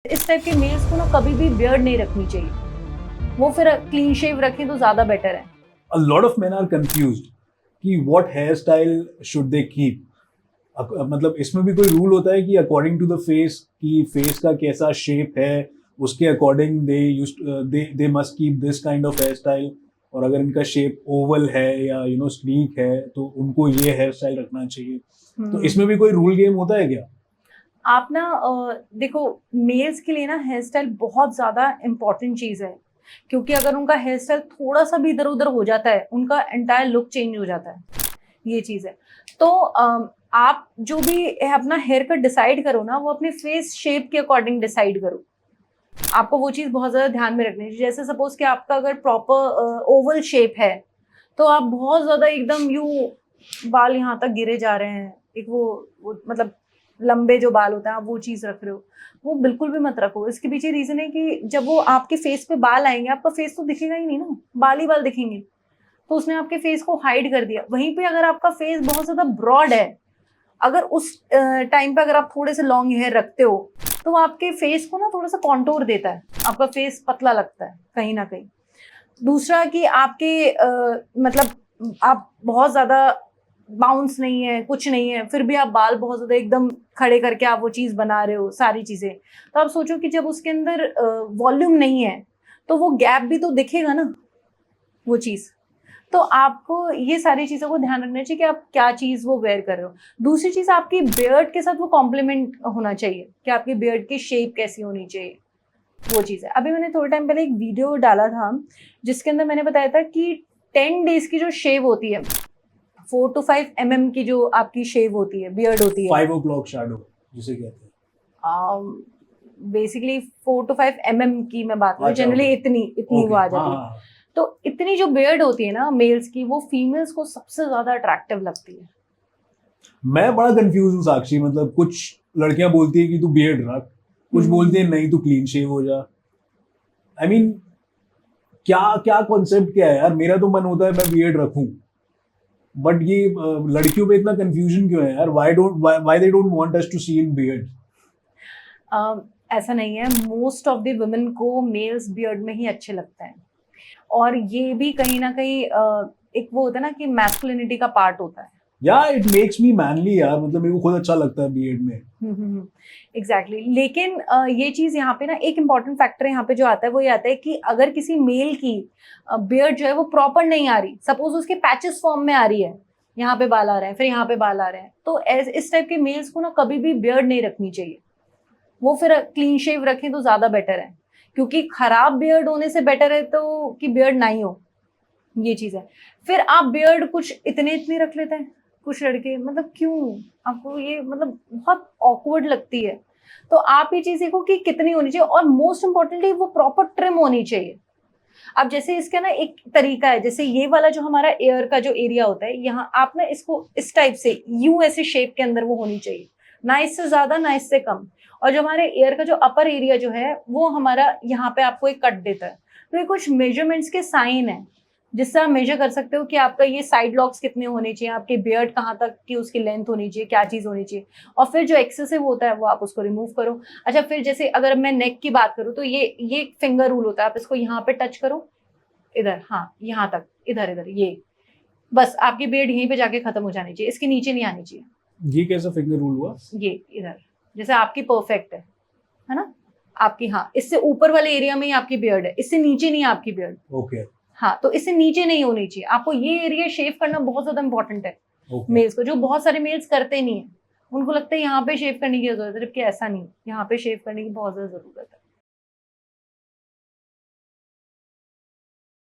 इस टाइप के मेल्स को ना कभी भी बियर्ड नहीं रखनी चाहिए, वो फिर क्लीन शेव रखें तो ज्यादा बेटर है। A lot of men are confused कि what hairstyle should they keep. मतलब इसमें भी कोई रूल होता है कि अकॉर्डिंग टू द फेस कि फेस का कैसा शेप है उसके according they must keep this kind of hair style, और अगर इनका शेप ओवल है या स्लीक है तो उनको ये हेयर स्टाइल रखना चाहिए। तो इसमें भी कोई रूल गेम होता है क्या? आप ना देखो, मेल्स के लिए ना हेयर स्टाइल बहुत ज्यादा इम्पोर्टेंट चीज है, क्योंकि अगर उनका हेयर स्टाइल थोड़ा सा भी इधर उधर हो जाता है उनका एंटायर लुक चेंज हो जाता है, ये चीज है। तो आप जो भी अपना हेयर कट डिसाइड करो ना, वो अपने फेस शेप के अकॉर्डिंग डिसाइड करो। आपको वो चीज बहुत ज्यादा ध्यान में रखनी चाहिए। जैसे सपोज कि आपका अगर प्रॉपर ओवल शेप है, तो आप बहुत ज्यादा एकदम बाल यहाँ तक गिरे जा रहे हैं, एक वो मतलब लंबे जो बाल होते हैं आप वो चीज रख रहे हो, वो बिल्कुल भी मत रखो। इसके पीछे रीजन है कि जब वो आपके फेस पे बाल आएंगे, आपका फेस तो दिखेगा ही नहीं ना, बाल ही बाल दिखेंगे, तो उसने आपके फेस को हाइड कर दिया। वहीं पे अगर आपका फेस बहुत ज्यादा ब्रॉड है, अगर उस टाइम पे अगर आप थोड़े से लॉन्ग हेयर रखते हो, तो वो आपके फेस को ना थोड़ा सा कॉन्टोर देता है, आपका फेस पतला लगता है कहीं ना कहीं। दूसरा कि आपके मतलब आप बहुत ज्यादा बाउंस नहीं है, कुछ नहीं है, फिर भी आप बाल बहुत ज्यादा एकदम खड़े करके आप वो चीज बना रहे हो सारी चीजें, तो आप सोचो कि जब उसके अंदर वॉल्यूम नहीं है तो वो गैप भी तो दिखेगा ना, वो चीज। तो आपको ये सारी चीजों को ध्यान रखना चाहिए कि आप क्या चीज वो वेयर कर रहे हो। दूसरी चीज, आपकी बियर्ड के साथ वो कॉम्प्लीमेंट होना चाहिए कि आपकी बियर्ड की शेप कैसी होनी चाहिए, वो चीज है। अभी मैंने थोड़े टाइम पहले एक वीडियो डाला था जिसके अंदर मैंने बताया था कि 10 डेज की जो शेव होती है, 4 to 5 mm की जो आपकी शेव होती है, बियर्ड होती है, 5 o'clock shadow जिसे कहते हैं। बेसिकली 4 to 5 mm की मैं बात करूँ, अच्छा, जनरली okay. इतनी वो Okay, आ जाती है। हाँ। तो इतनी जो बियर्ड होती है ना मेल्स की, वो फीमेल्स को सबसे ज्यादा अट्रैक्टिव लगती है। मैं बड़ा कंफ्यूज हूँ साक्षी, मतलब कुछ लड़कियां बोलती है कि तू बियर्ड रख, कुछ बोलती है नहीं तू क्लीन शेव हो जा। आई मीन क्या क्या कॉन्सेप्ट क्या है यार? मेरा तो मन होता है मैं बियर्ड रखूं, बट ये लड़कियों पे इतना कंफ्यूजन क्यों है यार? Why they don't want us to see in beard? ऐसा नहीं है, मोस्ट ऑफ द वुमेन को मेल्स बियर्ड में ही अच्छे लगते हैं, और ये भी कहीं ना कहीं एक वो होता है ना कि मैस्कुलिनिटी का पार्ट होता है। या इट मेक्स मी मैनली यार, मतलब मेरे को खुद अच्छा लगता है बियर्ड में। एग्जैक्टली। लेकिन ये चीज यहाँ पे ना एक इम्पॉर्टेंट फैक्टर यहाँ पे जो आता है वो ये आता है कि अगर किसी मेल की बियर्ड जो है वो प्रॉपर नहीं आ रही, सपोज उसके पैचेस फॉर्म में आ रही है, यहाँ पे बाल आ रहे हैं फिर यहाँ पे बाल आ रहे हैं, तो इस टाइप के मेल्स को ना कभी भी बियर्ड नहीं रखनी चाहिए, वो फिर क्लीन शेव रखें तो ज्यादा बेटर है। क्योंकि खराब बियर्ड होने से बेटर है तो कि बियर्ड ना ही हो, ये चीज है। फिर आप बियर्ड कुछ इतने इतने रख लेते हैं कुछ लड़के, मतलब क्यों? आपको ये मतलब बहुत ऑकवर्ड लगती है। तो आप ये चीज देखो कि कितनी होनी चाहिए, और मोस्ट इंपॉर्टेंटली वो प्रॉपर ट्रिम होनी चाहिए। अब जैसे इसका ना एक तरीका है, जैसे ये वाला जो हमारा एयर का जो एरिया होता है, यहाँ आप ना इसको इस टाइप से यू ऐसे शेप के अंदर वो होनी चाहिए, ना इससे ज्यादा ना इससे कम। और जो हमारे एयर का जो अपर एरिया जो है वो हमारा यहाँ पे आपको एक कट देता है। तो ये कुछ मेजरमेंट्स के साइन है जिससे आप मेजर कर सकते हो कि आपका ये साइड लॉक्स कितने होने चाहिए, आपके बियर्ड कहाँ तक की उसकी लेंथ होनी चाहिए, क्या चीज होनी चाहिए, और फिर जो एक्सेसिव होता है वो आप उसको रिमूव करो। अच्छा, फिर जैसे अगर मैं नेक की बात करूँ तो ये फिंगर रूल होता है, आप इसको यहाँ पे टच करो, इधर, हाँ यहाँ तक, इधर इधर, ये बस आपकी बियर्ड यहीं पे जाके खत्म हो जानी चाहिए, इसके नीचे नहीं आनी चाहिए। ये कैसा फिंगर रूल हुआ? ये इधर जैसे आपकी परफेक्ट है ना, आपकी, हाँ इससे ऊपर वाले एरिया में ही आपकी बियर्ड है, इससे नीचे नहीं है आपकी बियर्ड। ओके। हाँ, तो इससे नीचे नहीं होनी चाहिए, आपको ये एरिया शेव करना बहुत ज्यादा इंपॉर्टेंट है। मेल्स को, जो बहुत सारे मेल्स करते नहीं है, उनको लगता है यहाँ पे शेव करने की जरूरत है, जबकि ऐसा नहीं, यहाँ पे शेव करने की बहुत ज्यादा जरूरत है।